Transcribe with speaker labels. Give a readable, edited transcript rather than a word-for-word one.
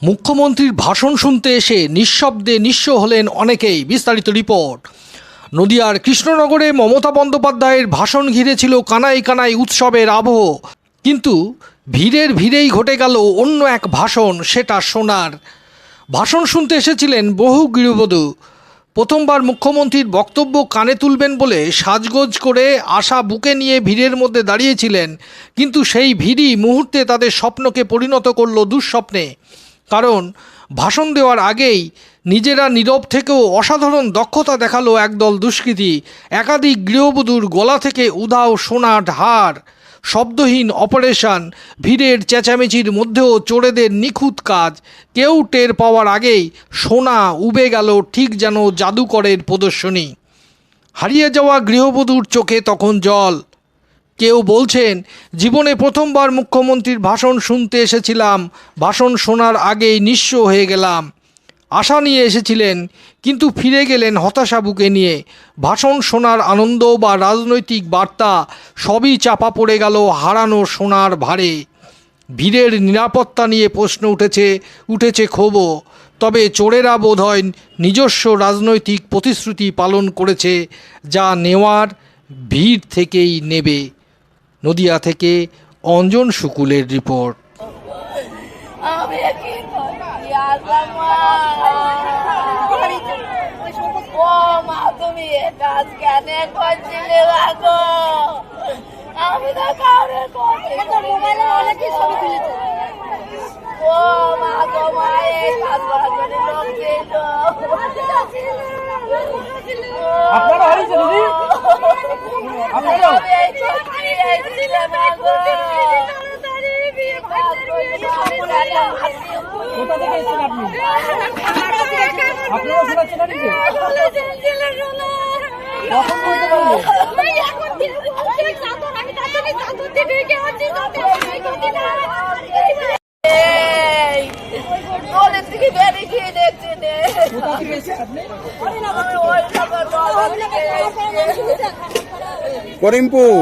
Speaker 1: মুখ্যমন্ত্রীর ভাষণ শুনতে এসে নিঃশব্দে নিঃস্ব হলেন অনেকেই। বিস্তারিত রিপোর্ট। নদিয়ার কৃষ্ণনগরে মমতা বন্দ্যোপাধ্যায়ের ভাষণ ঘিরে ছিল কানাই কানাই উৎসবের আবহ, কিন্তু ভিড়েই ঘটে গেল অন্য এক ভাষণ, সেটা সোনার। ভাষণ শুনতে এসেছিলেন বহু গৃহবধূ। প্রথমবার মুখ্যমন্ত্রীর বক্তব্য কানে তুলবেন বলে সাজগোজ করে আশা বুকে নিয়ে ভিড়ের মধ্যে দাঁড়িয়েছিলেন, কিন্তু সেই ভিড়ই মুহূর্তে তাদের স্বপ্নকে পরিণত করল দুঃস্বপ্নে। কারণ ভাষণ দেওয়ার আগেই নিজেরা নীরব থেকেও অসাধারণ দক্ষতা দেখালো একদল দুষ্কৃতী। একাধিক গৃহবধূর গলা থেকে উধাও সোনার হার, শব্দহীন অপারেশন, ভিড়ের চেঁচামেচির মধ্যেও চোরেদের নিখুঁত কাজ। কেউ টের পাওয়ার আগেই সোনা উবে গেল, ঠিক যেন জাদুকরের প্রদর্শনী। হারিয়ে যাওয়া গৃহবধূর চোখে তখন জল। কেউ বলছেন, জীবনে প্রথমবার মুখ্যমন্ত্রীর ভাষণ শুনতে এসেছিলাম, ভাষণ শোনার আগেই নিঃস্ব হয়ে গেলাম। আশা নিয়ে এসেছিলেন, কিন্তু ফিরে গেলেন হতাশা বুকে নিয়ে। ভাষণ শোনার আনন্দ বা রাজনৈতিক বার্তা সবই চাপা পড়ে গেল হারানো সোনার ভারে। ভিড়ের নিরাপত্তা নিয়ে প্রশ্ন উঠেছে ক্ষোভও। তবে চোরেরা বোধহয় নিজস্ব রাজনৈতিক প্রতিশ্রুতি পালন করেছে, যা নেওয়ার ভিড় থেকেই নেবে। নদিয়া থেকে অঞ্জন শুকুলের রিপোর্ট।
Speaker 2: তুমি কাজ কেন করছিলে? আমি তো কাউরে মোবাইলে অনেক ছবি তুলেছি। ও মা গো মা, এই কাজ করার জন্য লোক ছিল।
Speaker 3: আপনারা হয়েছে দিদি? আপনারা
Speaker 2: এই চাকরি ছিল না গো।
Speaker 3: কোথা থেকে এসেছেন আপনি? আপনারা শোনাচ্ছেন নাকি? কখন বলতে পারলেন? কোথা থেকে এসেছেন আপনি?
Speaker 4: করিমপুর।